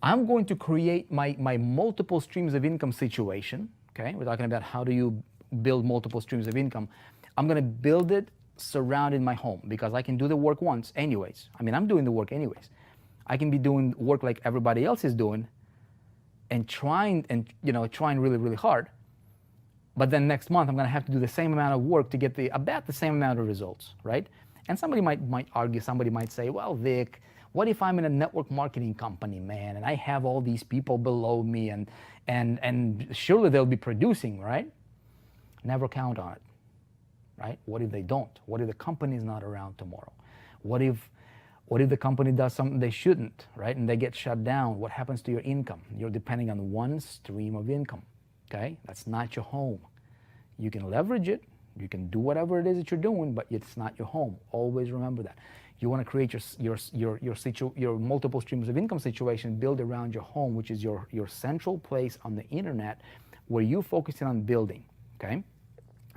I'm going to create my multiple streams of income situation. Okay, we're talking about how do you build multiple streams of income. I'm going to build it surrounding my home because I can do the work once anyways. I mean, I'm doing the work anyways. I can be doing work like everybody else is doing and trying really, really hard. But then next month, I'm going to have to do the same amount of work to get about the same amount of results, right? And somebody might argue, somebody might say, well, Vic, what if I'm in a network marketing company, man, and I have all these people below me and surely they'll be producing, right? Never count on it, right? What if they don't? What if the company is not around tomorrow? What if the company does something they shouldn't, right? And they get shut down? What happens to your income? You're depending on one stream of income, okay? That's not your home. You can leverage it. You can do whatever it is that you're doing, but it's not your home. Always remember that. You want to create your multiple streams of income situation build around your home, which is your central place on the internet where you're focusing on building, okay?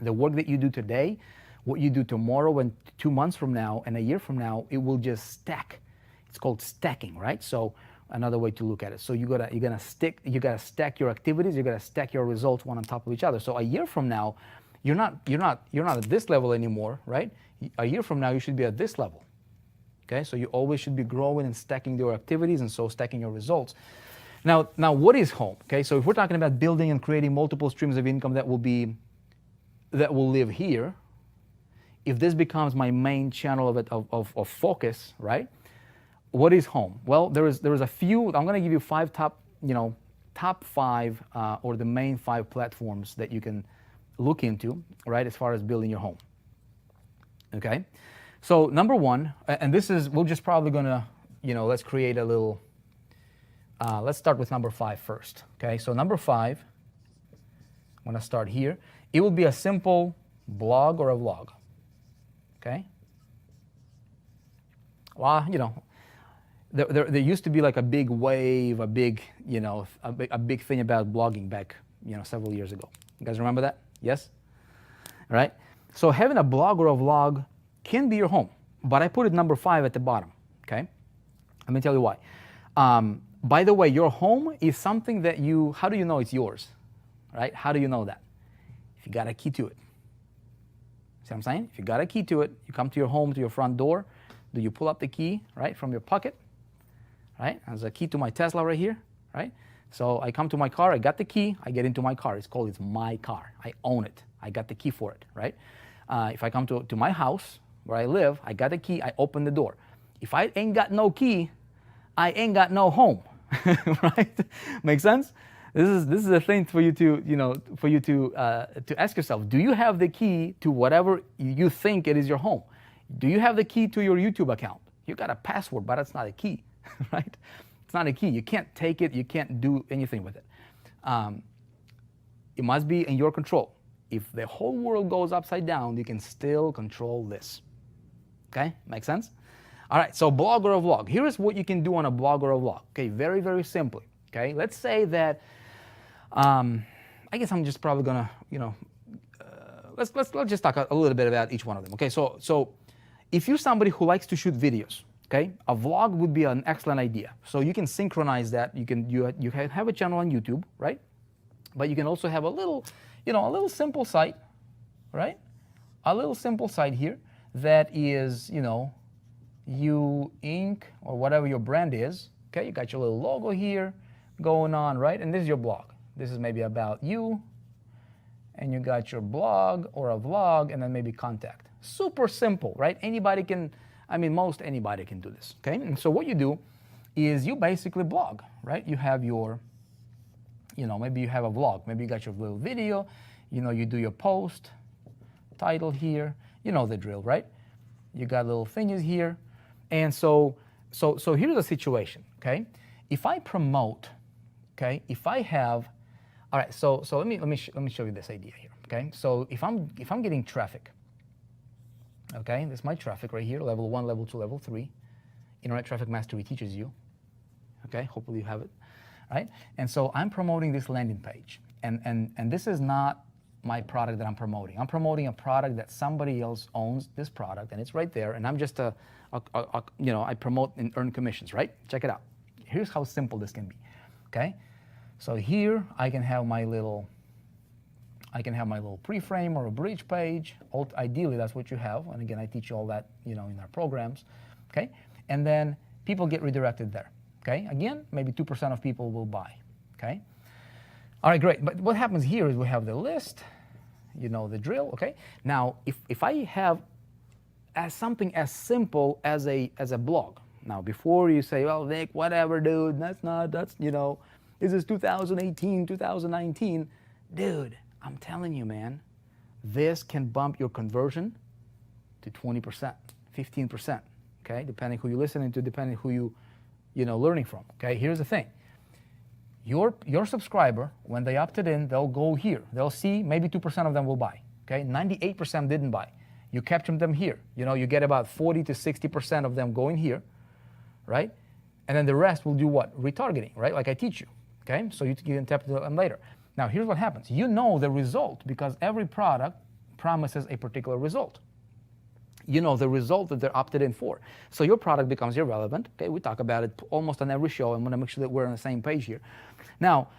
The work that you do today, what you do tomorrow and 2 months from now and a year from now, it will just stack. It's called stacking, right? So another way to look at it. So you gotta stack your activities, you gotta stack your results one on top of each other. So a year from now, you're not at this level anymore, right? A year from now, you should be at this level. Okay, so you always should be growing and stacking your activities and so stacking your results. Now what is home? Okay, so if we're talking about building and creating multiple streams of income that will live here, if this becomes my main channel of focus, right? What is home? Well, there is a few. I'm going to give you top five or the main 5 platforms that you can look into, right, as far as building your home. Okay, so number 1, and this is, we're just probably going to, let's create a little. Let's start with number 5 first. Okay, so number 5. I'm going to start here. It will be a simple blog or a vlog. Okay. Well, there used to be like a big wave, a big thing about blogging back, several years ago. You guys remember that? Yes? All right. So having a blog or a vlog can be your home, but I put it number 5 at the bottom. Okay. Let me tell you why. By the way, your home is something that how do you know it's yours? Right? How do you know that? If you got a key to it. See what I'm saying? If you got a key to it, you come to your home, to your front door, do you pull up the key, right, from your pocket? Right? There's a key to my Tesla right here, right? So I come to my car, I got the key, I get into my car. It's my car. I own it. I got the key for it, right? If I come to my house where I live, I got the key, I open the door. If I ain't got no key, I ain't got no home, right? Make sense? This is a thing for you to ask yourself. Do you have the key to whatever you think it is your home? Do you have the key to your YouTube account? You got a password, but it's not a key, right? It's not a key. You can't take it. You can't do anything with it. It must be in your control. If the whole world goes upside down, you can still control this. Okay, make sense? All right, so blog or a vlog. Here is what you can do on a blog or a vlog. Okay, very, very simply. Okay, let's say that, I guess I'm just probably gonna, let's just talk a little bit about each one of them. Okay, so if you're somebody who likes to shoot videos, okay, a vlog would be an excellent idea. So you can synchronize that. You have a channel on YouTube, right? But you can also have a little simple site, right? A little simple site here that is, you Inc. or whatever your brand is. Okay, you got your little logo here going on, right? And this is your blog. This is maybe about you, and you got your blog or a vlog, and then maybe contact. Super simple, right? Most anybody can do this, okay? And so what you do is you basically blog, right? You have your, maybe you have a vlog. Maybe you got your little video, you do your post, title here, the drill, right? You got little thingies here. And so here's the situation, okay? If I promote, okay, if I have, all right, so let me show you this idea here, okay? So if I'm getting traffic, okay, this is my traffic right here, level 1, level 2, level 3. Internet Traffic Mastery teaches you, okay? Hopefully you have it, right? And so I'm promoting this landing page, and this is not my product that I'm promoting. I'm promoting a product that somebody else owns this product, and it's right there, and I'm just I promote and earn commissions, right? Check it out. Here's how simple this can be, okay? So here I can have my little pre-frame or a bridge page. Ideally, that's what you have. And again, I teach you all that, in our programs, okay? And then people get redirected there, okay? Again, maybe 2% of people will buy, okay? All right, great. But what happens here is we have the list, the drill, okay? Now, if I have something as simple as a blog. Now, before you say, well, Nick, whatever, dude, this is 2018, 2019. Dude, I'm telling you, man, this can bump your conversion to 20%, 15%, okay? Depending who you're listening to, depending who you're learning from, okay? Here's the thing. Your subscriber, when they opted in, they'll go here. They'll see maybe 2% of them will buy, okay? 98% didn't buy. You capture them here. You get about 40 to 60% of them going here, right? And then the rest will do what? Retargeting, right? Like I teach you, okay? So you can tap to them later. Now, here's what happens. You know the result because every product promises a particular result. You know the result that they're opted in for. So your product becomes irrelevant. Okay, we talk about it almost on every show. I'm going to make sure that we're on the same page here. Now,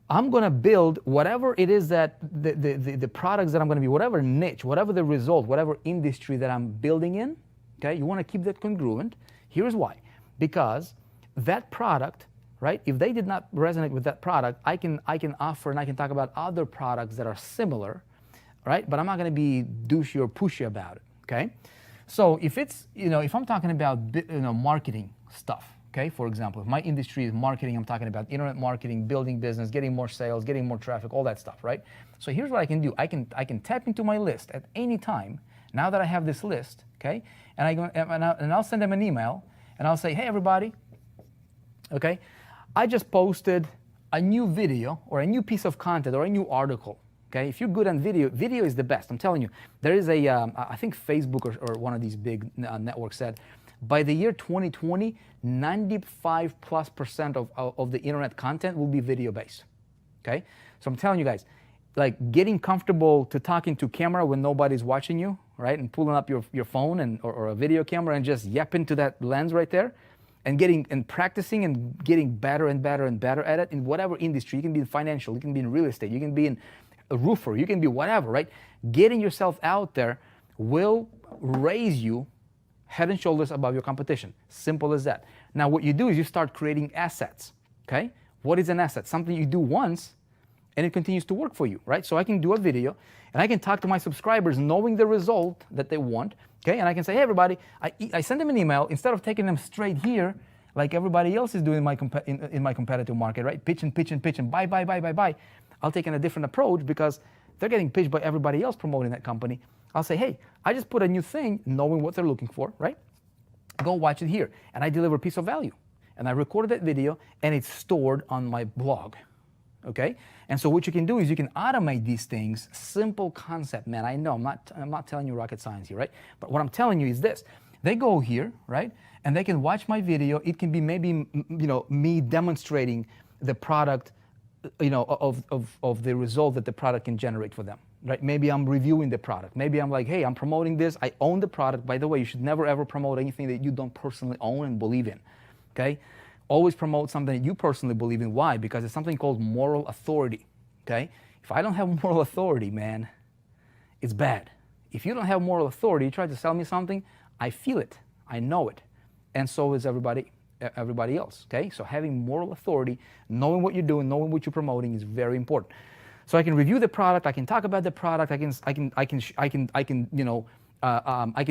I'm going to build whatever it is that the products that I'm going to be, whatever niche, whatever the result, whatever industry that I'm building in, okay, you want to keep that congruent. Here's why. Because that product, right, if they did not resonate with that product, I can offer and I can talk about other products that are similar, right, but I'm not going to be douchey or pushy about it, okay? So if it's, if I'm talking about, marketing stuff, okay, for example, if my industry is marketing, I'm talking about internet marketing, building business, getting more sales, getting more traffic, all that stuff, right? So here's what I can do. I can tap into my list at any time, now that I have this list, okay, and I'll send them an email, and I'll say, hey, everybody, okay, I just posted a new video or a new piece of content or a new article. Okay, if you're good on video, video is the best. I'm telling you. There is I think Facebook or one of these big networks said, by the year 2020, 95+% of the internet content will be video based. Okay, so I'm telling you guys, like getting comfortable to talking to camera when nobody's watching you, right, and pulling up your phone or a video camera and just yapping to that lens right there. And practicing and getting better and better and better at it in whatever industry. You can be in financial, you can be in real estate, you can be in a roofer, you can be whatever, right? Getting yourself out there will raise you head and shoulders above your competition. Simple as that. Now, what you do is you start creating assets, okay? What is an asset? Something you do once and it continues to work for you, right? So I can do a video and I can talk to my subscribers knowing the result that they want, okay? And I can say, hey, everybody, I send them an email instead of taking them straight here like everybody else is doing in my competitive market, right? Pitch and pitch and pitch and buy. I'll take a different approach because they're getting pitched by everybody else promoting that company. I'll say, hey, I just put a new thing knowing what they're looking for, right? Go watch it here. And I deliver a piece of value. And I recorded that video and it's stored on my blog, okay? And so what you can do is you can automate these things. Simple concept, man. I know I'm not telling you rocket science here, right? But what I'm telling you is this. They go here, right? And they can watch my video. It can be maybe, me demonstrating the product, of the result that the product can generate for them, right? Maybe I'm reviewing the product. Maybe I'm like, hey, I'm promoting this. I own the product. By the way, you should never ever promote anything that you don't personally own and believe in, okay? Always promote something that you personally believe in. Why? Because it's something called moral authority, okay? If I don't have moral authority, man, it's bad. If you don't have moral authority, you try to sell me something, I feel it, I know it, and so is everybody else, okay? So having moral authority, knowing what you're doing, knowing what you're promoting is very important. So I can review the product, I can talk about the product, I can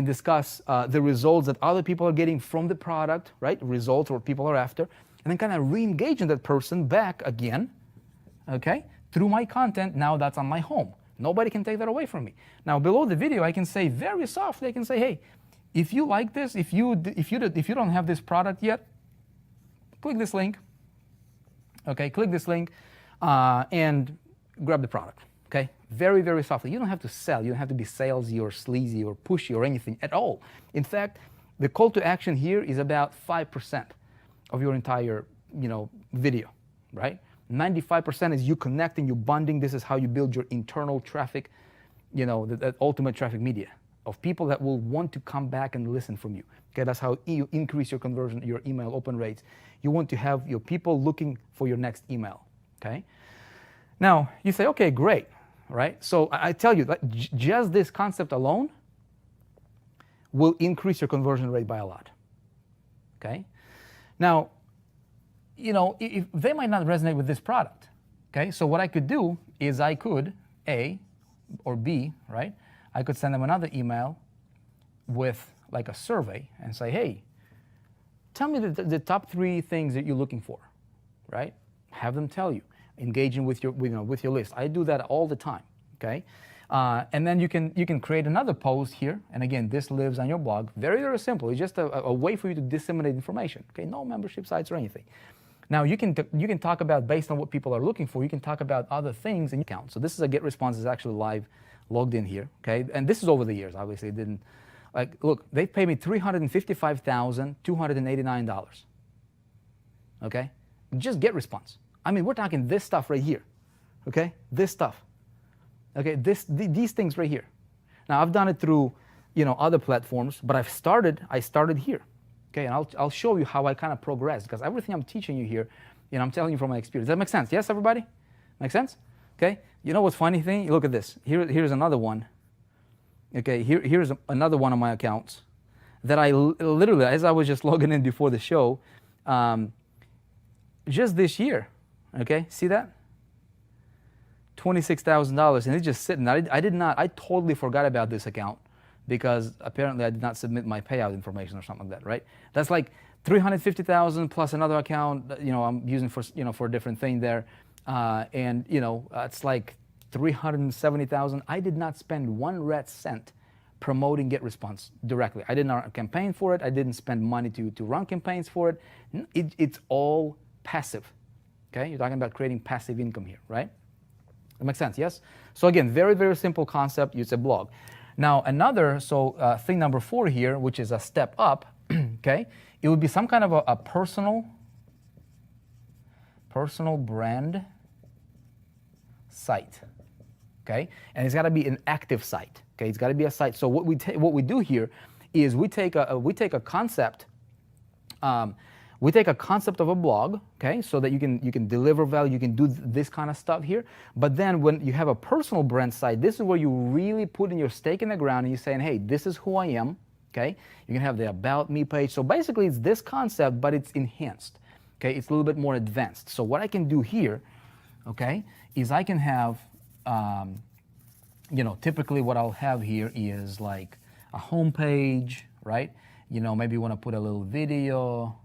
discuss the results that other people are getting from the product, right? Results what people are after, and then kind of re-engage in that person back again, okay? Through my content, now that's on my home. Nobody can take that away from me. Now below the video, I can say very softly, I can say, hey, if you like this, if you don't have this product yet, click this link, okay? Click this link and grab the product, okay? Very, very softly. You don't have to sell. You don't have to be salesy or sleazy or pushy or anything at all. In fact, the call to action here is about 5% of your entire, video, right? 95% is you connecting, you bonding. This is how you build your internal traffic, that ultimate traffic media. of people that will want to come back and listen from you. Okay, that's how you increase your conversion, your email open rates. You want to have your people looking for your next email. Okay. Now you say, okay, great, right? So I tell you that just this concept alone will increase your conversion rate by a lot. Okay. Now, if they might not resonate with this product. Okay. So what I could do is I could A or B, right? I could send them another email with like a survey and say, hey, tell me the top 3 things that you're looking for, right? Have them tell you, engaging with your list. I do that all the time, okay? And then you can create another post here, and again, this lives on your blog. Very, very simple. It's just a way for you to disseminate information, okay? No membership sites or anything. Now you can talk about, based on what people are looking for, you can talk about other things in your account. So this is a get response is actually live, logged in here, okay? And this is over the years, obviously. It didn't, like, look, they paid me $355,289, okay? Just get response. I mean, we're talking this stuff right here, okay? This stuff, okay? These things right here. Now I've done it through, other platforms, but I started here. Okay, and I'll show you how I kind of progress, because everything I'm teaching you here, I'm telling you from my experience. Does that make sense? Yes, everybody? Make sense? Okay. You know what's funny thing? Look at this. Here's another one. Okay, here's another one of my accounts that I literally, as I was just logging in before the show, just this year. Okay, see that? $26,000, and it's just sitting. I totally forgot about this account, because apparently I did not submit my payout information or something like that, right? That's like $350,000 plus another account, I'm using for a different thing there, and it's like $370,000. I did not spend one red cent promoting Get Response directly. I did not campaign for it. I didn't spend money to run campaigns for it. It's all passive. Okay, you're talking about creating passive income here, right? That makes sense, yes? So again, very, very simple concept. Use a blog. Now another, thing number 4 here, which is a step up, okay, it would be some kind of a personal brand site, okay, and it's got to be an active site, okay, it's got to be a site. So what we do here is we take a concept. We take a concept of a blog, okay, so that you can deliver value, you can do this kind of stuff here. But then when you have a personal brand site, this is where you really put in your stake in the ground and you're saying, hey, this is who I am, okay? You can have the About Me page. So basically it's this concept, but it's enhanced, okay? It's a little bit more advanced. So what I can do here, okay, is I can have, typically what I'll have here is like a home page, right? Maybe you want to put a little video,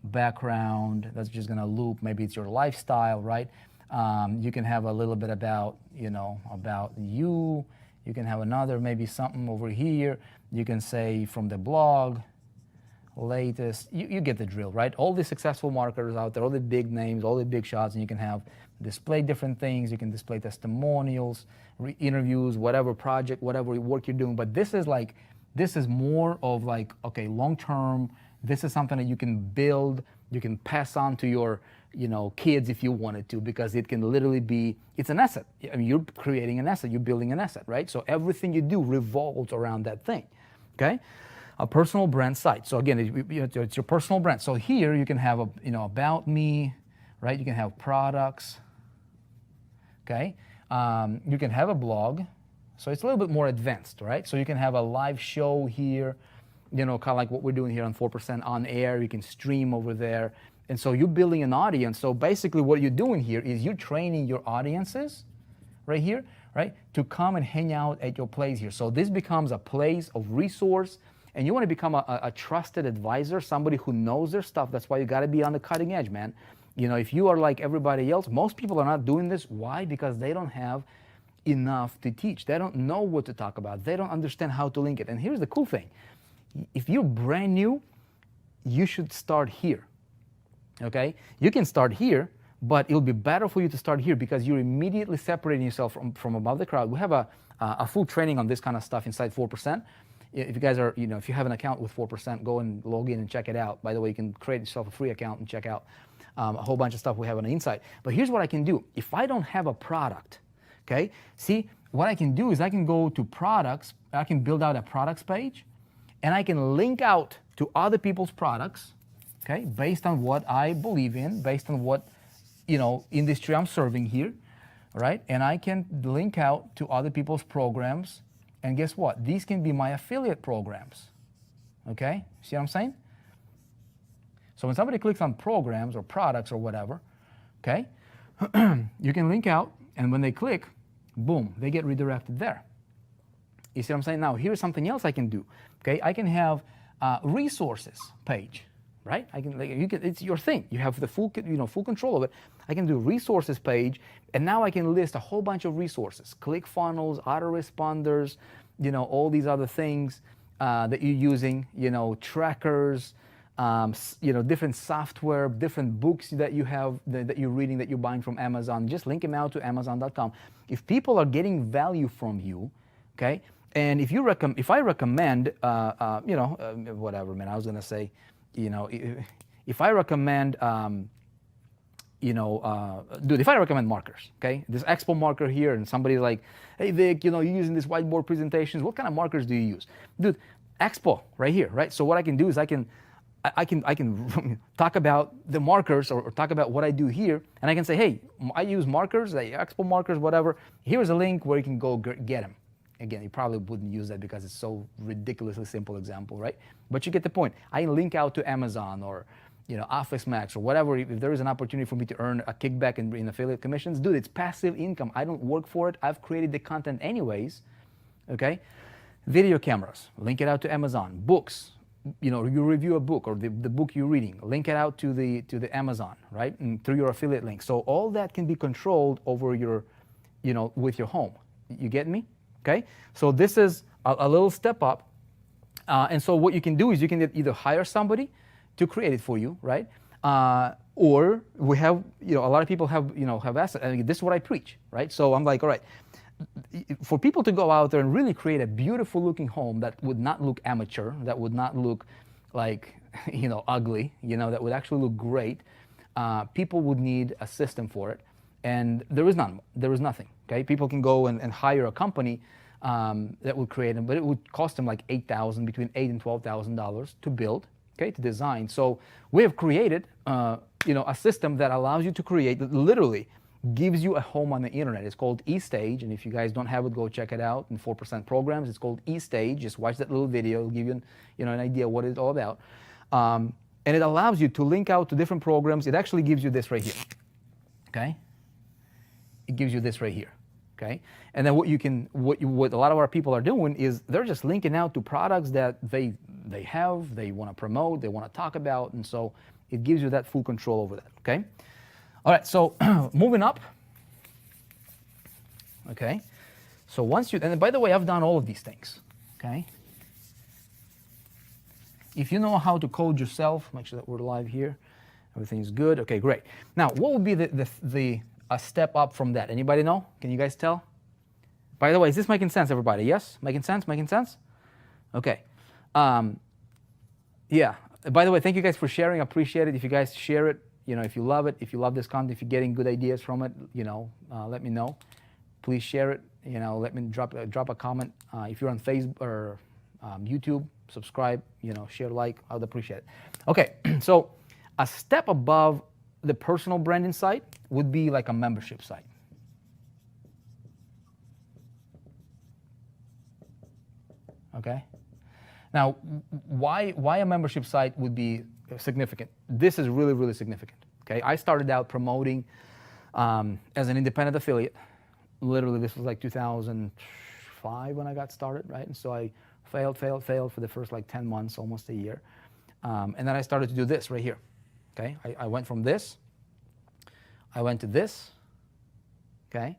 background that's just going to loop. Maybe it's your lifestyle, right? You can have a little bit about about you. You can have another, maybe something over here. You can say from the blog, latest. You get the drill, right? All the successful marketers out there, all the big names, all the big shots, and you can have display different things. You can display testimonials, interviews, whatever project, whatever work you're doing. But this is more of like, okay, long term. This is something that you can build, you can pass on to your, kids if you wanted to, because it can literally be, it's an asset. I mean, you're creating an asset, you're building an asset, right? So everything you do revolves around that thing, okay? A personal brand site. So again, it's your personal brand. So here you can have about me, right? You can have products, okay? You can have a blog. So it's a little bit more advanced, right? So you can have a live show here, kind of like what we're doing here on 4% on air. You can stream over there. And so you're building an audience. So basically what you're doing here is you're training your audiences right here, right, to come and hang out at your place here. So this becomes a place of resource, and you want to become a trusted advisor, somebody who knows their stuff. That's why you got to be on the cutting edge, man. If you are like everybody else, most people are not doing this. Why? Because they don't have enough to teach. They don't know what to talk about. They don't understand how to link it. And here's the cool thing. If you're brand new, you should start here, okay? You can start here, but it'll be better for you to start here because you're immediately separating yourself from above the crowd. We have a full training on this kind of stuff inside 4%. If you guys are, if you have an account with 4%, go and log in and check it out. By the way, you can create yourself a free account and check out a whole bunch of stuff we have on the inside. But here's what I can do. If I don't have a product, okay, see, what I can do is I can go to products, I can build out a products page, and I can link out to other people's products, okay, based on what I believe in, based on what, industry I'm serving here, right? And I can link out to other people's programs, and guess what? These can be my affiliate programs, okay? See what I'm saying? So when somebody clicks on programs or products or whatever, okay, you can link out, and when they click, boom, they get redirected there. You see what I'm saying? Now, here's something else I can do. Okay, I can have resources page, right? It's your thing. You have the full control of it. I can do resources page, and now I can list a whole bunch of resources: ClickFunnels, autoresponders, all these other things that you're using, trackers, different software, different books that you have, that you're reading, that you're buying from Amazon. Just link them out to Amazon.com. If people are getting value from you, okay, and if I recommend, whatever, man, I was gonna say, if I recommend, dude, if I recommend markers, okay, this Expo marker here, and somebody's like, hey Vic, you're using these whiteboard presentations, what kind of markers do you use? Dude, Expo right here, right? So what I can do is I can talk about the markers, or talk about what I do here, and I can say, hey, I use markers, Expo markers, whatever. Here's a link where you can go get them. Again, you probably wouldn't use that because it's so ridiculously simple example, right? But you get the point. I link out to Amazon or Office Max or whatever. If there is an opportunity for me to earn a kickback in affiliate commissions, dude, it's passive income. I don't work for it. I've created the content anyways, okay? Video cameras, link it out to Amazon. Books, you review a book, or the book you're reading, link it out to the Amazon, right? And through your affiliate link. So all that can be controlled over your, with your home. You get me? Okay, so this is a little step up, and so what you can do is you can either hire somebody to create it for you, right? Or we have, a lot of people have assets. I mean, this is what I preach, right? So I'm like, all right, for people to go out there and really create a beautiful looking home that would not look amateur, that would not look like, ugly, that would actually look great, people would need a system for it. And there is none. There is nothing. Okay, people can go and hire a company that would create them, but it would cost them like between $8,000 and $12,000 to build. Okay, to design. So we have created, a system that allows you to create, that literally gives you a home on the internet. It's called eStage, and if you guys don't have it, go check it out. In 4% programs, it's called eStage. Just watch that little video. It'll give you, an idea what it's all about. And it allows you to link out to different programs. It actually gives you this right here. Okay. It gives you this right here, okay? And then what a lot of our people are doing is they're just linking out to products that they want to promote, they want to talk about, and so it gives you that full control over that, okay? All right, so moving up, okay? So and by the way, I've done all of these things, okay? If you know how to code yourself, make sure that we're live here, everything's good, okay, great. Now, what would be a step up from that? Anybody know? Can you guys tell? By the way, is this making sense, everybody? Yes? Making sense? Making sense? Okay. Yeah. By the way, thank you guys for sharing. I appreciate it. If you guys share it, if you love it, if you love this content, if you're getting good ideas from it, let me know. Please share it. Let me drop a comment. If you're on Facebook or YouTube, subscribe, share, like. I would appreciate it. Okay. So a step above the personal branding site would be like a membership site. Okay? Now, why a membership site would be significant? This is really, really significant. Okay? I started out promoting as an independent affiliate. Literally, this was like 2005 when I got started, right? And so I failed for the first like 10 months, almost a year. And then I started to do this right here. Okay, I went from this, I went to this, okay.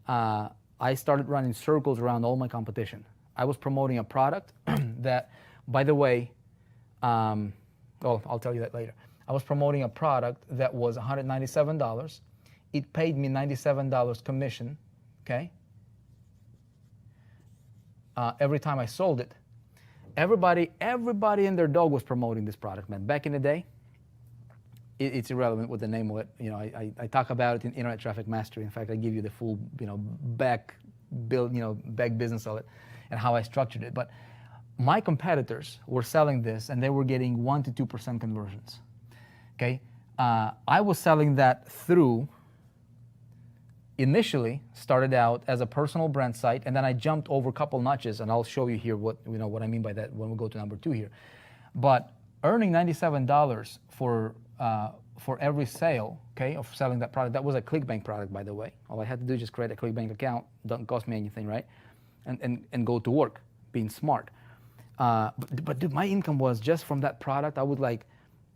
I started running circles around all my competition. I was promoting a product that, by the way, I'll tell you that later. I was promoting a product that was $197. It paid me $97 commission, okay, every time I sold it. Everybody and their dog was promoting this product, man. Back in the day, it's irrelevant what the name of it. I talk about it in Internet Traffic Mastery. In fact, I give you the full, back business of it. and how I structured it. But my competitors were selling this and they were getting 1 to 2% conversions. Okay, I was selling that through. Initially started out as a personal brand site, and then I jumped over a couple notches, and I'll show you here what I mean by that when we go to number 2 here. But earning $97 for every sale, okay, of selling that product. That was a Clickbank product, by the way. All I had to do is just create a Clickbank account. Doesn't cost me anything, right? And go to work, being smart. But dude, my income was just from that product. I would like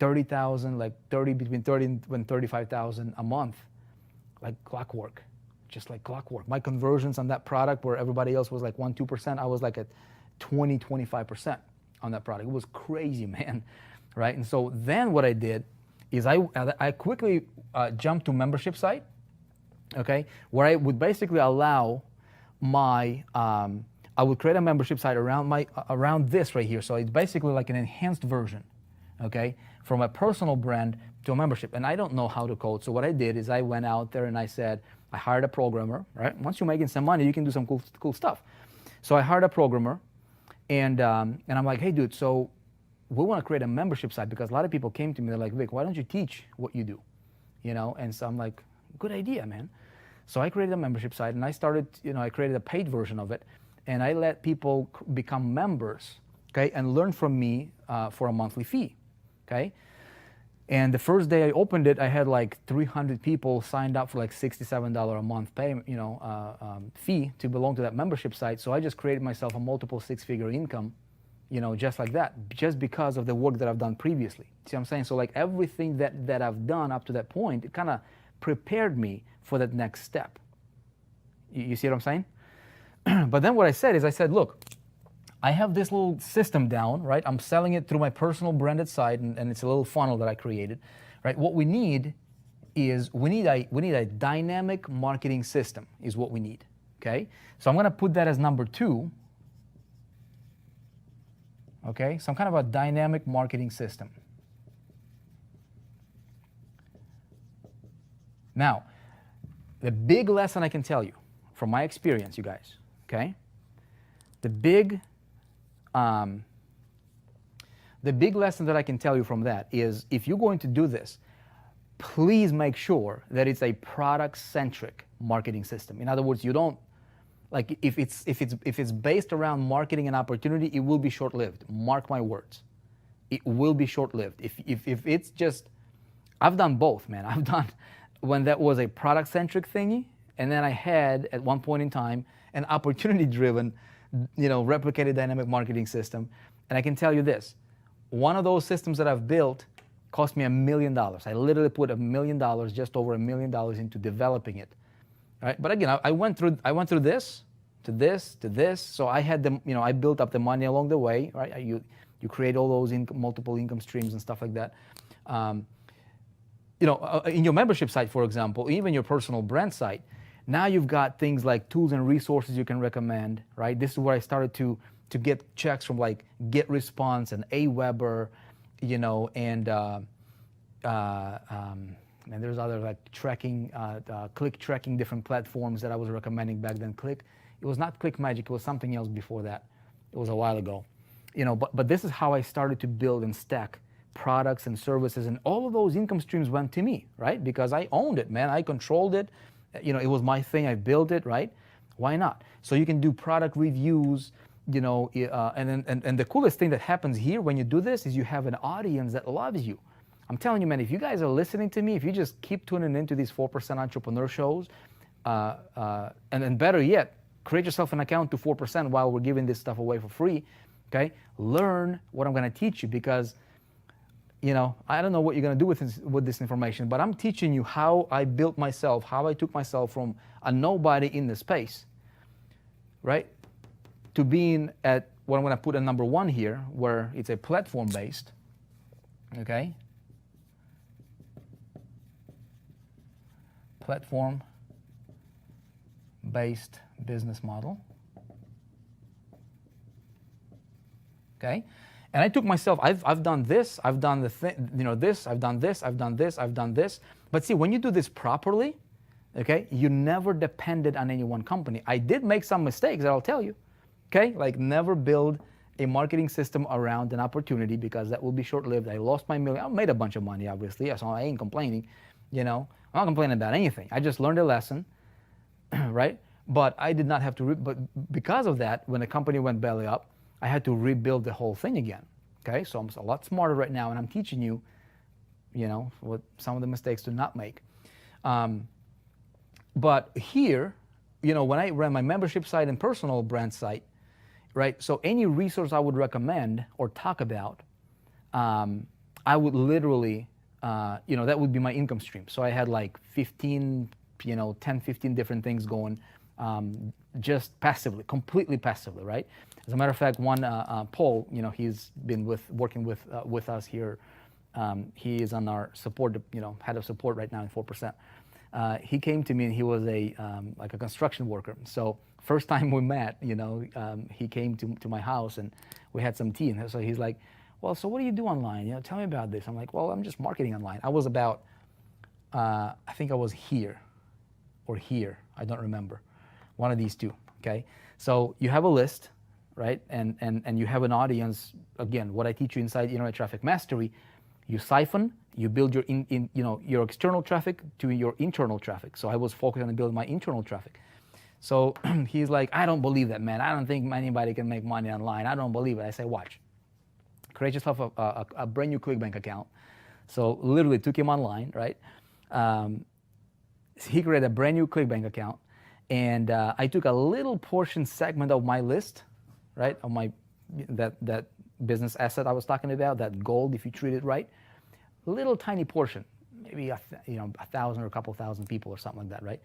30,000, between 30 and 35,000 a month, like clockwork. Just like clockwork. My conversions on that product, where everybody else was like 1-2%, I was like at 20-25% on that product. It was crazy, man, right? And so then what I did is I quickly jumped to membership site, okay, where I would basically allow my I would create a membership site around this right here. So it's basically like an enhanced version, okay, from a personal brand to a membership. And I don't know how to code, so what I did is I went out there and I said, I hired a programmer, right? Once you're making some money, you can do some cool stuff. So I hired a programmer, and I'm like, hey, dude, so we want to create a membership site, because a lot of people came to me, they're like, Vic, why don't you teach what you do? And so I'm like, good idea, man. So I created a membership site, and I started, I created a paid version of it, and I let people become members, okay, and learn from me for a monthly fee, okay? And the first day I opened it, I had like 300 people signed up for like $67 a month fee to belong to that membership site. So I just created myself a multiple six-figure income, just like that, just because of the work that I've done previously. See what I'm saying? So like everything that I've done up to that point, it kind of prepared me for that next step. You see what I'm saying? But then what I said is, look, I have this little system down, right? I'm selling it through my personal branded site, and it's a little funnel that I created, right? What we need is we need a dynamic marketing system is what we need, okay? So I'm going to put that as number 2, okay? Some kind of a dynamic marketing system. Now, the big lesson I can tell you from my experience, you guys, okay? The big lesson that I can tell you from that is, if you're going to do this, please make sure that it's a product-centric marketing system. In other words, you don't, like, if it's based around marketing and opportunity, it will be short-lived. Mark my words. It will be short-lived. If it's just, I've done both, man. I've done when that was a product-centric thingy, and then I had, at one point in time, an opportunity-driven, replicated dynamic marketing system. And I can tell you this, one of those systems that I've built cost me $1 million. I literally put $1 million, just over $1 million, into developing it. Right? But again, I went through this, to this, to this. So I had I built up the money along the way, right? You create all those multiple income streams and stuff like that. In your membership site, for example, even your personal brand site, now you've got things like tools and resources you can recommend, right? This is where I started to get checks from like GetResponse and Aweber, and there's other like tracking, click tracking, different platforms that I was recommending back then. It was not ClickMagic, it was something else before that. It was a while ago, but this is how I started to build and stack products and services, and all of those income streams went to me, right? Because I owned it, man. I controlled it. It was my thing. I built it, right? Why not? So you can do product reviews, and the coolest thing that happens here when you do this is you have an audience that loves you. I'm telling you, man, if you guys are listening to me, if you just keep tuning into these 4% entrepreneur shows, and then better yet, create yourself an account to 4% while we're giving this stuff away for free, okay? Learn what I'm going to teach you, because I don't know what you're going to do with this information, but I'm teaching you how I built myself, how I took myself from a nobody in the space, right, to being at what I'm going to put at number 1 here, where it's a platform-based, okay, platform-based business model, okay. And I took myself, I've done this, I've done this, I've done this, I've done this, I've done this. But see, when you do this properly, okay, you never depended on any one company. I did make some mistakes that I'll tell you, Okay, like never build a marketing system around an opportunity because that will be short-lived. I lost my million. I made a bunch of money, obviously, so I ain't complaining. I'm not complaining about anything. I just learned a lesson, right? But I did not have to. But because of that, when the company went belly up, I had to rebuild the whole thing again. Okay, so I'm a lot smarter right now, and I'm teaching you, what some of the mistakes to not make. But here, when I ran my membership site and personal brand site, right? So any resource I would recommend or talk about, I would literally, that would be my income stream. So I had like 10, 15 different things going, just passively, completely passively, right? As a matter of fact, one Paul, he's been working with us here. He is on our support, head of support right now in 4%. He came to me and he was like a construction worker. So first time we met, he came to my house and we had some tea. And so he's like, well, so what do you do online? Tell me about this. I'm like, well, I'm just marketing online. I was about, I think I was here or here. I don't remember. One of these two, okay? So you have a list, right? And you have an audience. Again, what I teach you inside Internet Traffic Mastery, you siphon, you build your external traffic to your internal traffic. So I was focused on building my internal traffic. So he's like, I don't believe that, man. I don't think anybody can make money online. I don't believe it. I say, watch. Create yourself a brand new Clickbank account. So literally took him online, right? He created a brand new Clickbank account. And I took a little portion segment of my list, right? Of that business asset I was talking about, that gold, if you treat it right. Little tiny portion, maybe 1,000 or a couple thousand people or something like that, right?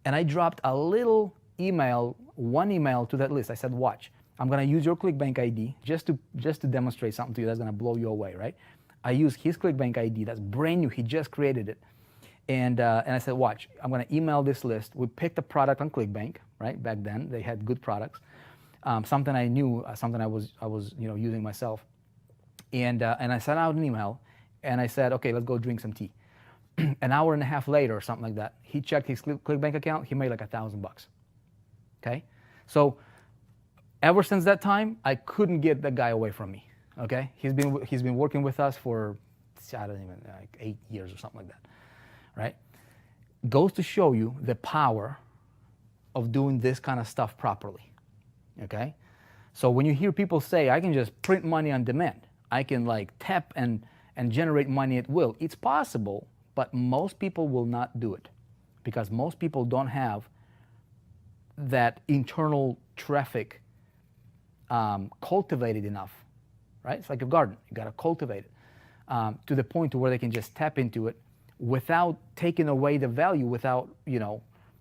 And I dropped a little email, one email to that list. I said, watch, I'm gonna use your Clickbank ID just to demonstrate something to you that's gonna blow you away, right? I used his Clickbank ID, that's brand new, he just created it. And I said, watch, I'm gonna email this list. We picked a product on Clickbank, right? Back then, they had good products. Something I knew, something I was using myself. And I sent out an email. And I said, okay, let's go drink some tea. An hour and a half later or something like that, he checked his Clickbank account, he made like $1,000. Okay? So ever since that time, I couldn't get that guy away from me. Okay? He's been working with us for, I don't even, like 8 years or something like that. Right? Goes to show you the power of doing this kind of stuff properly. Okay? So when you hear people say, I can just print money on demand, I can like tap and generate money at will. It's possible, but most people will not do it because most people don't have that internal traffic cultivated enough, right? It's like a garden. You got to cultivate it to the point to where they can just tap into it without taking away the value, without,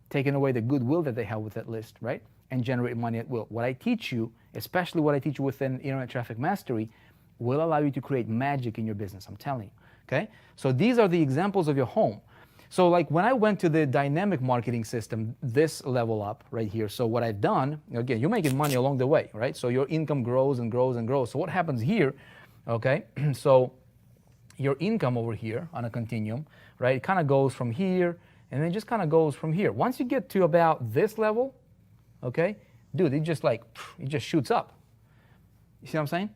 taking away the goodwill that they have with that list, right? And generate money at will. What I teach you, especially what I teach you within Internet Traffic Mastery, will allow you to create magic in your business, I'm telling you, okay? So these are the examples of your home. So like when I went to the dynamic marketing system, this level up right here, so what I've done, again, you're making money along the way, right? So your income grows and grows and grows. So what happens here, okay? So your income over here on a continuum, right? It kind of goes from here and then just kind of goes from here. Once you get to about this level, okay, dude, it just shoots up. You see what I'm saying?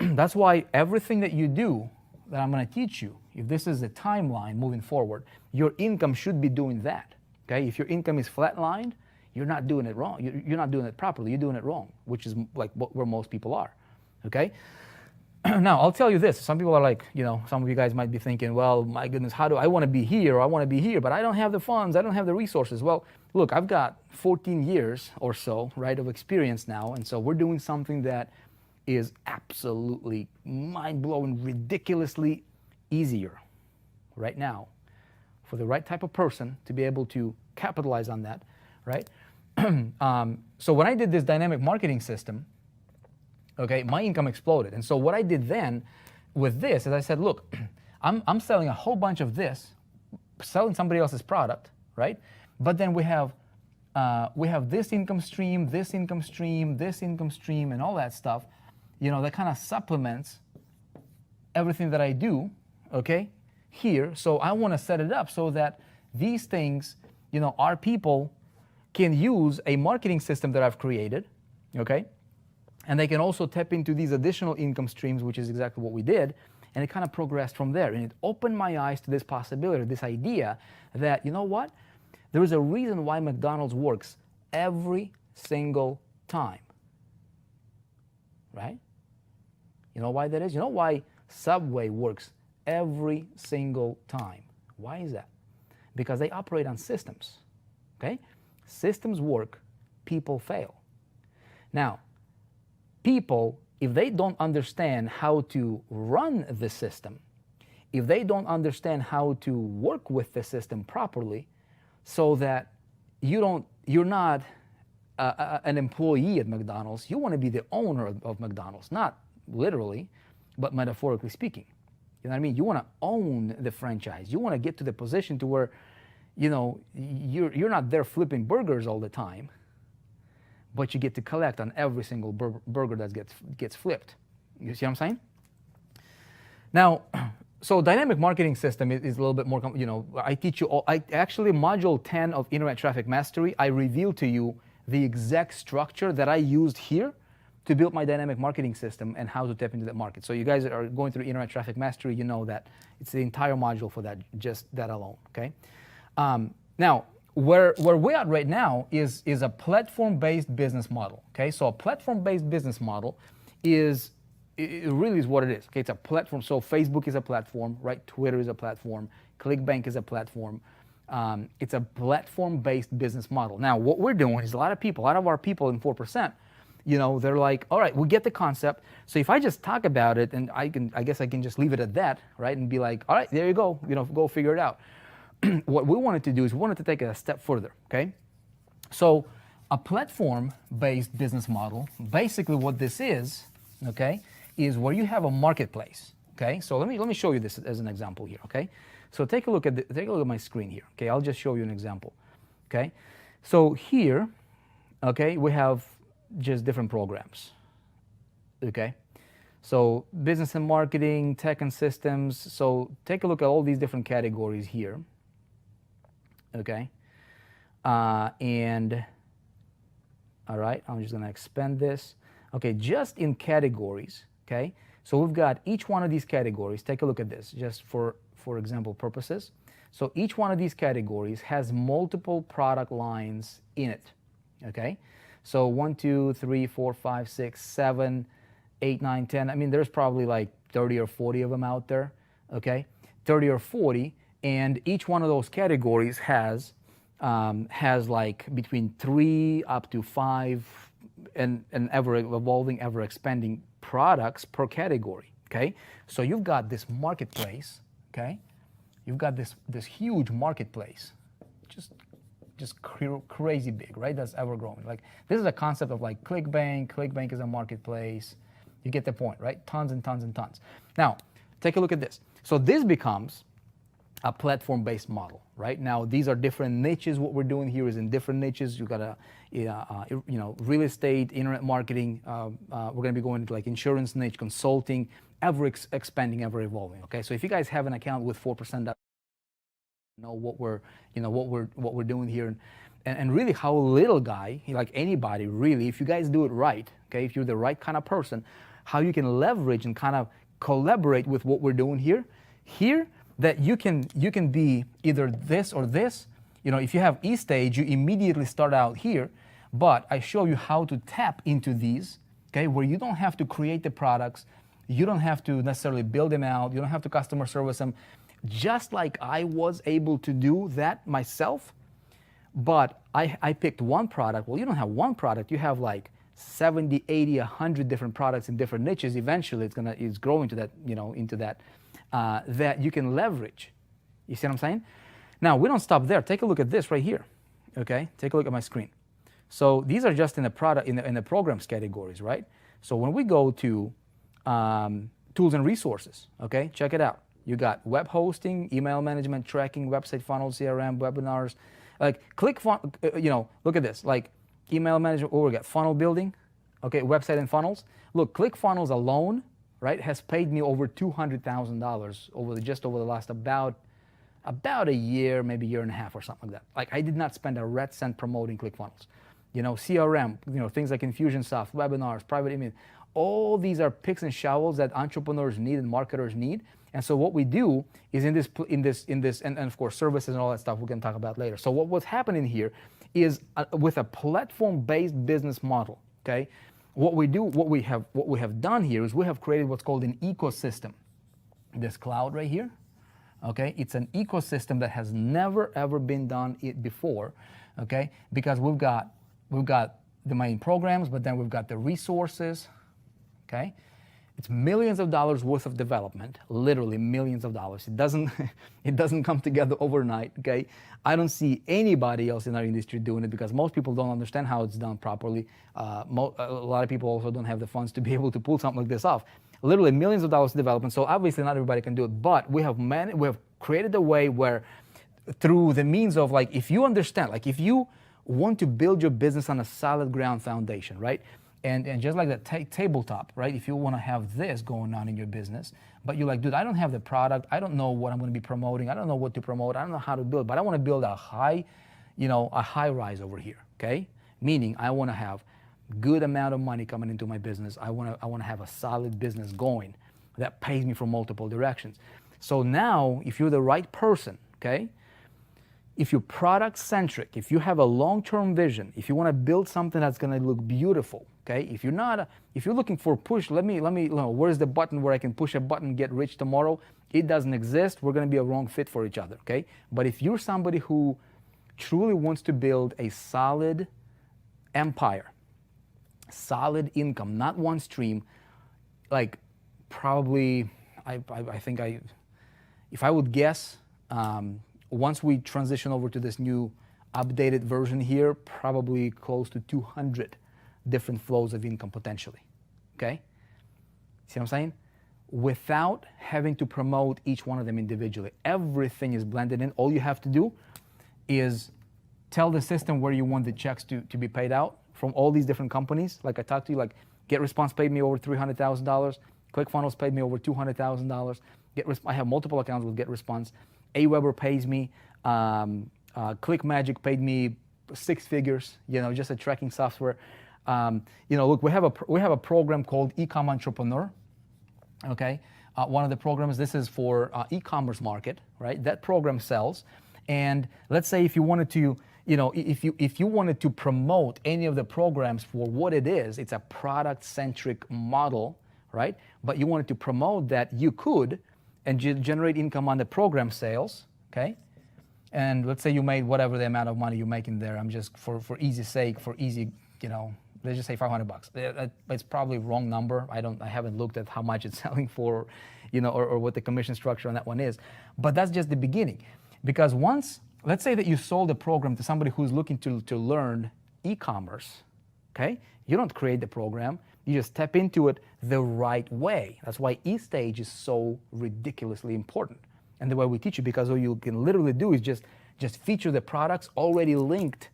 That's why everything that you do that I'm going to teach you, if this is a timeline moving forward, your income should be doing that. Okay? If your income is flatlined, you're not doing it wrong. You're not doing it properly. You're doing it wrong, which is like where most people are. Okay? Now, I'll tell you this. Some people are like, some of you guys might be thinking, well, my goodness, how do I want to be here? Or I want to be here, but I don't have the funds. I don't have the resources. Well, look, I've got 14 years or so, right, of experience now. And so we're doing something that is absolutely mind-blowing, ridiculously easier right now for the right type of person to be able to capitalize on that, right? So when I did this dynamic marketing system, okay, my income exploded. And so what I did then with this is I said, look, I'm selling a whole bunch of this, selling somebody else's product, right? But then we have this income stream, this income stream, this income stream, and all that stuff, that kind of supplements everything that I do, okay, here. So I want to set it up so that these things, our people can use a marketing system that I've created, okay? And they can also tap into these additional income streams, which is exactly what we did, and it kind of progressed from there. And it opened my eyes to this possibility, this idea that, you know what? There is a reason why McDonald's works every single time, right? You know why that is? You know why Subway works every single time? Why is that? Because they operate on systems, okay? Systems work, people fail. Now, people, if they don't understand how to run the system, if they don't understand how to work with the system properly, so that you're not an employee at McDonald's, you want to be the owner of McDonald's, not literally, but metaphorically speaking. You know what I mean? You want to own the franchise. You want to get to the position to where, you know, you're not there flipping burgers all the time, but you get to collect on every single burger that gets flipped. You see what I'm saying? Now, so dynamic marketing system is a little bit more, you know, I teach you all, actually module 10 of Internet Traffic Mastery, I reveal to you the exact structure that I used here to build my dynamic marketing system and how to tap into that market. So you guys are going through Internet Traffic Mastery, you know that it's the entire module for that, just that alone, okay? Now, where we're at right now is a platform-based business model, okay? So a platform-based business model it really is what it is, okay? It's a platform. So Facebook is a platform, right? Twitter is a platform. Clickbank is a platform. It's a platform-based business model. Now, what we're doing is a lot of our people in 4%, you know, they're like, all right, we get the concept. So if I just talk about it, and I guess I can just leave it at that, right? And be like, all right, there you go, you know, go figure it out. What we wanted to do is we wanted to take it a step further, okay? So a platform-based business model, basically what this is, okay, is where you have a marketplace, okay? So let me show you this as an example here, okay? So take a look at my screen here, okay? I'll just show you an example, okay? So here, okay, we have just different programs, okay? So business and marketing, tech and systems. So take a look at all these different categories here, okay? And all right, I'm just gonna expand this. Okay, just in categories, okay? So we've got each one of these categories. Take a look at this, just for example purposes. So each one of these categories has multiple product lines in it, okay? So 1, 2, 3, 4, 5, 6, 7, 8, 9, 10. I mean, there's probably like 30 or 40 of them out there, okay? 30 or 40, and each one of those categories has like between 3 up to 5 and ever evolving, ever expanding products per category, okay? So you've got this marketplace, okay? You've got this huge marketplace, just crazy big, right? That's ever growing. Like, this is a concept of like Clickbank. Clickbank is a marketplace. You get the point, right? Tons and tons and tons. Now, take a look at this. So this becomes a platform-based model, right? Now, these are different niches. What we're doing here is in different niches. You got a, you know, real estate, internet marketing. We're going to be going into like insurance niche, consulting, ever expanding, ever evolving. Okay, so if you guys have an account with 4%, know what we're doing here, and really how a little guy, like anybody, really, if you guys do it right, okay, if you're the right kind of person, how you can leverage and kind of collaborate with what we're doing here. That you can be either this or this. You know, if you have E-Stage, you immediately start out here, but I show you how to tap into these, okay, where you don't have to create the products, you don't have to necessarily build them out, you don't have to customer service them, just like I was able to do that myself, but I picked one product. Well, you don't have one product, you have like 70, 80, 100 different products in different niches. Eventually it's growing to that, you know, into that, that you can leverage. You see what I'm saying? Now, we don't stop there. Take a look at this right here, okay? Take a look at my screen. So these are just in the product, in the programs categories, right? So when we go to tools and resources, okay, check it out. You got web hosting, email management, tracking, website funnels, CRM, webinars, like you know, look at this, like email management. Oh, we got funnel building, okay, website and funnels. Look, ClickFunnels alone, right, has paid me over $200,000 over the last about a year, maybe year and a half or something like that. Like, I did not spend a red cent promoting ClickFunnels. CRM, things like Infusionsoft, webinars, private email. All these are picks and shovels that entrepreneurs need and marketers need. And so what we do is in this, and of course services and all that stuff we can talk about later. So what's happening here is with a platform-based business model. Okay, what we have done here is we have created what's called an ecosystem. This cloud right here. Okay, it's an ecosystem that has never ever been done before. Okay, because we've got the main programs, but then we've got the resources. Okay, it's millions of dollars worth of development, literally millions of dollars. It doesn't come together overnight. Okay, I don't see anybody else in our industry doing it because most people don't understand how it's done properly. A lot of people also don't have the funds to be able to pull something like this off. Literally millions of dollars in development. So obviously not everybody can do it, but we have created a way where, through the means of if you understand, if you want to build your business on a solid ground foundation, right? And just like the tabletop, right? If you want to have this going on in your business, but you're like, dude, I don't have the product. I don't know what I'm going to be promoting. I don't know what to promote. I don't know how to build, but I want to build a high rise over here, okay? Meaning I want to have good amount of money coming into my business. I want to have a solid business going that pays me from multiple directions. So now, if you're the right person, okay? If you're product centric, if you have a long-term vision, if you want to build something that's going to look beautiful, okay? If you're looking for push, let me where's the button where I can push a button, get rich tomorrow? It doesn't exist. We're going to be a wrong fit for each other, okay? But if you're somebody who truly wants to build a solid empire, solid income, not one stream, probably, if I would guess, once we transition over to this new updated version here, probably close to 200 different flows of income potentially, okay? See what I'm saying? Without having to promote each one of them individually. Everything is blended in. All you have to do is tell the system where you want the checks to be paid out from all these different companies. Like I talked to you, GetResponse paid me over $300,000. ClickFunnels paid me over $200,000. I have multiple accounts with GetResponse. Aweber pays me. ClickMagic paid me 6 figures. Just a tracking software. Look, we have a program called Ecom Entrepreneur. Okay, one of the programs. This is for e-commerce market, right? That program sells, and let's say if you wanted to, if you wanted to promote any of the programs for what it is, it's a product-centric model, right? But you wanted to promote that, you could, and generate income on the program sales, okay? And let's say you made whatever the amount of money you make in there. I'm just for easy sake, let's just say $500. It's probably wrong number. I haven't looked at how much it's selling for, or what the commission structure on that one is. But that's just the beginning, because let's say that you sold a program to somebody who's looking to learn e-commerce, okay? You don't create the program. You just step into it the right way. That's why E-Stage is so ridiculously important. And the way we teach you, because all you can literally do is just feature the products already linked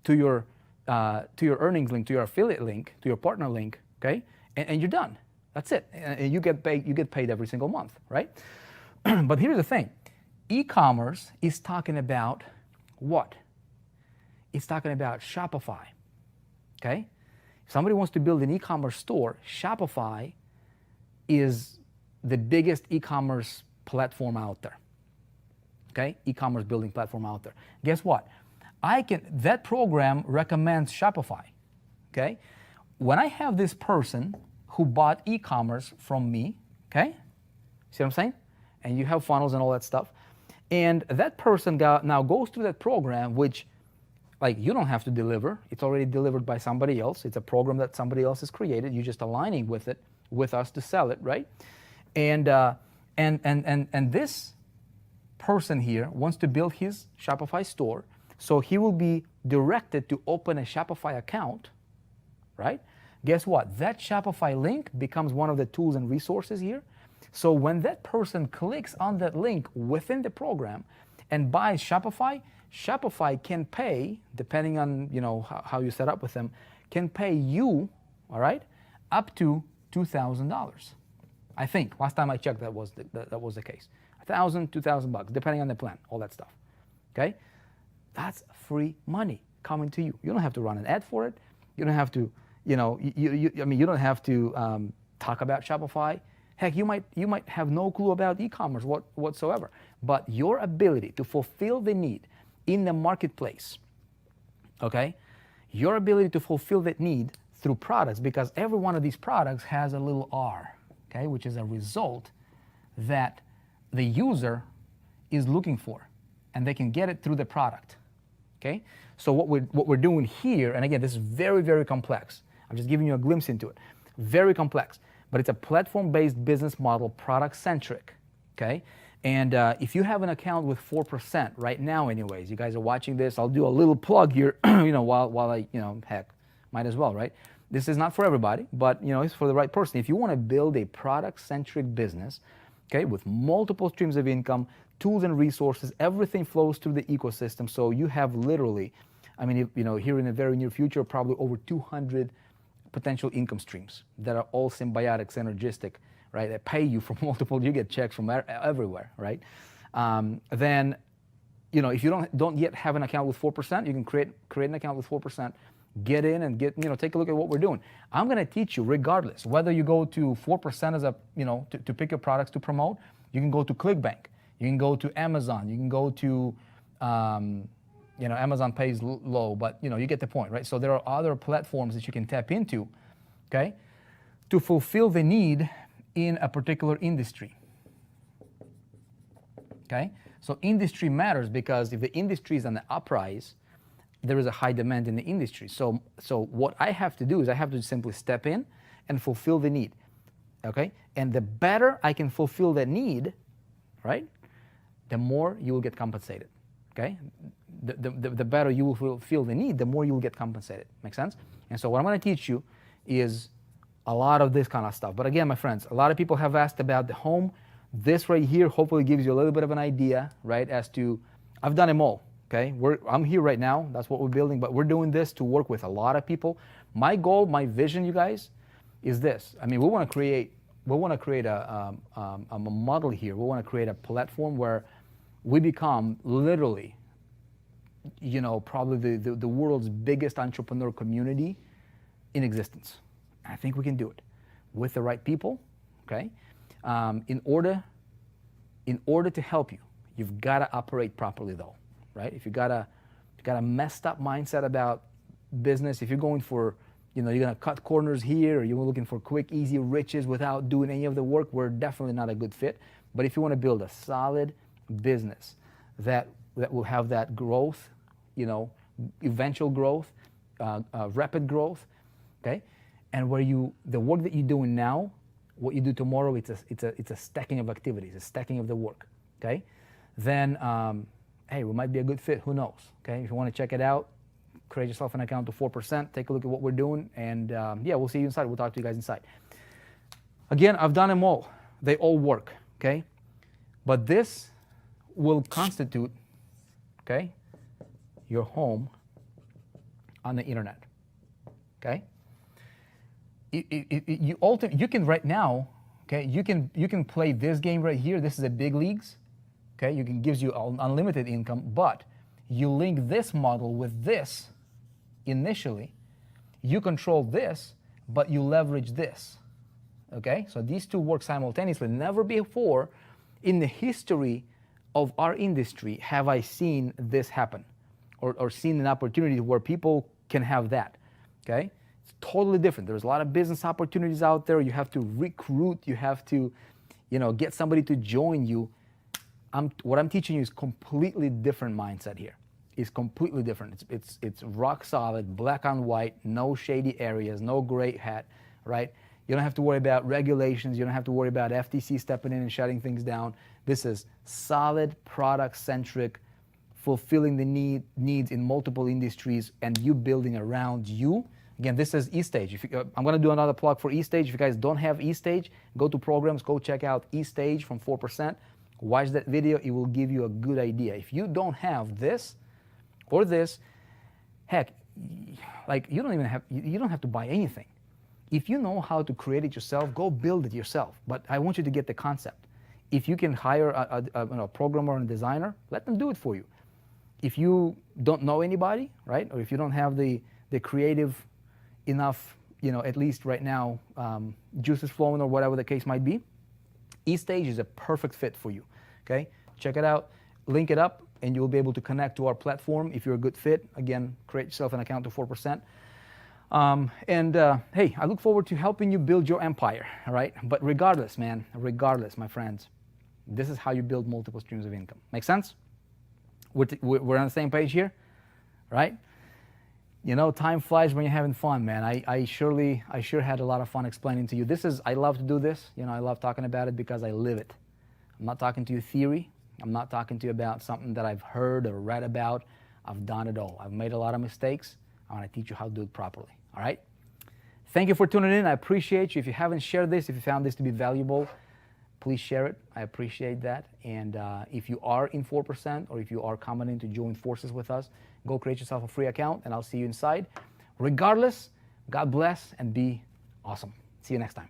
to your earnings link, to your affiliate link, to your partner link, okay? And you're done. That's it. And you get paid every single month, right? But here's the thing. E-commerce is talking about what? It's talking about Shopify, okay? If somebody wants to build an e-commerce store, Shopify is the biggest e-commerce platform out there, okay? E-commerce building platform out there. Guess what? That program recommends Shopify, okay? When I have this person who bought e-commerce from me, okay? See what I'm saying? And you have funnels and all that stuff. And that person now goes through that program, which you don't have to deliver. It's already delivered by somebody else. It's a program that somebody else has created. You're just aligning with it, with us to sell it, right? And this person here wants to build his Shopify store. So he will be directed to open a Shopify account, right? Guess what? That Shopify link becomes one of the tools and resources here. So when that person clicks on that link within the program and buys Shopify, Shopify can pay, depending on how you set up with them, can pay you, all right, up to $2,000. I think last time I checked that was the case. $1,000, $2,000, depending on the plan, all that stuff. Okay. That's free money. coming to you. You don't have to run an ad for it. You don't have to, you don't have to talk about Shopify. Heck, you might have no clue about e-commerce whatsoever. But your ability to fulfill the need in the marketplace, okay? Your ability to fulfill that need through products, because every one of these products has a little R, okay, which is a result that the user is looking for, and they can get it through the product, okay? So what we're doing here, and again, this is very, very complex. I'm just giving you a glimpse into it. Very complex, but it's a platform-based business model, product-centric, okay? And if you have an account with 4% right now anyways, you guys are watching this, I'll do a little plug here, while I, heck, might as well, right? This is not for everybody, but, it's for the right person. If you want to build a product-centric business, okay, with multiple streams of income, tools and resources, everything flows through the ecosystem. So you have literally, here in the very near future, probably over 200 potential income streams that are all symbiotic, synergistic, right? That pay you from multiple, you get checks from everywhere, right? Then, if you don't yet have an account with 4%, you can create an account with 4%, get in and take a look at what we're doing. I'm going to teach you regardless, whether you go to 4% as to pick your products to promote, you can go to Clickbank, you can go to Amazon, you can go to, Amazon pays low, but you get the point, right? So there are other platforms that you can tap into, okay, to fulfill the need in a particular industry, okay? So industry matters, because if the industry is on the uprise, there is a high demand in the industry. So what I have to do is I have to simply step in and fulfill the need, okay? And the better I can fulfill that need, right, the more you will get compensated, okay? The better you will fulfill the need, the more you will get compensated. Make sense? And so what I'm going to teach you is a lot of this kind of stuff. But again, my friends, a lot of people have asked about the home. This right here hopefully gives you a little bit of an idea, right, as to, I've done them all, okay? I'm here right now. That's what we're building, but we're doing this to work with a lot of people. My goal, my vision, you guys, is this. We want to create a model here. We want to create a platform where we become literally, probably the world's biggest entrepreneur community in existence. I think we can do it with the right people, okay? In order to help you, you've got to operate properly, though, right? If you got a messed up mindset about business, if you're going for, you're going to cut corners here, or you're looking for quick, easy riches without doing any of the work, we're definitely not a good fit. But if you want to build a solid business that will have that growth, eventual growth, rapid growth, okay? And where the work that you're doing now, what you do tomorrow, it's a stacking of activities, a stacking of the work, okay? Then, hey, we might be a good fit, who knows, okay? If you want to check it out, create yourself an account to 4%, take a look at what we're doing, and we'll see you inside. We'll talk to you guys inside. Again, I've done them all. They all work, okay? But this will constitute, okay, your home on the internet, okay? You can right now, okay, you can play this game right here. This is a big leagues, okay? Gives you unlimited income, but you link this model with this initially. You control this, but you leverage this, okay? So these two work simultaneously. Never before in the history of our industry have I seen this happen, or seen an opportunity where people can have that, okay? It's totally different. There's a lot of business opportunities out there. You have to recruit. You have to, get somebody to join you. What I'm teaching you is completely different mindset here. It's completely different. It's rock solid, black on white, no shady areas, no gray hat, right? You don't have to worry about regulations. You don't have to worry about FTC stepping in and shutting things down. This is solid, product-centric, fulfilling the needs in multiple industries, and you building around you. Again, this is eStage. I'm going to do another plug for eStage. If you guys don't have eStage, go to programs, go check out eStage from 4%. Watch that video. It will give you a good idea. If you don't have this or this, heck, like you don't have to buy anything. If you know how to create it yourself, go build it yourself. But I want you to get the concept. If you can hire a programmer and designer, let them do it for you. if you don't know anybody, right, or if you don't have the creative enough, at least right now, juices flowing or whatever the case might be, eStage is a perfect fit for you. Okay, check it out, link it up, and you'll be able to connect to our platform if you're a good fit. Again, create yourself an account to 4%. Hey, I look forward to helping you build your empire, all right? But regardless, man, regardless, my friends, this is how you build multiple streams of income. Make sense? We're on the same page here, right? Time flies when you're having fun, man. I sure had a lot of fun explaining to you. I love to do this. I love talking about it because I live it. I'm not talking to you theory. I'm not talking to you about something that I've heard or read about. I've done it all. I've made a lot of mistakes. I want to teach you how to do it properly, all right? Thank you for tuning in. I appreciate you. If you haven't shared this, if you found this to be valuable, please share it. I appreciate that. And if you are in 4% or if you are coming in to join forces with us, go create yourself a free account and I'll see you inside. Regardless, God bless and be awesome. See you next time.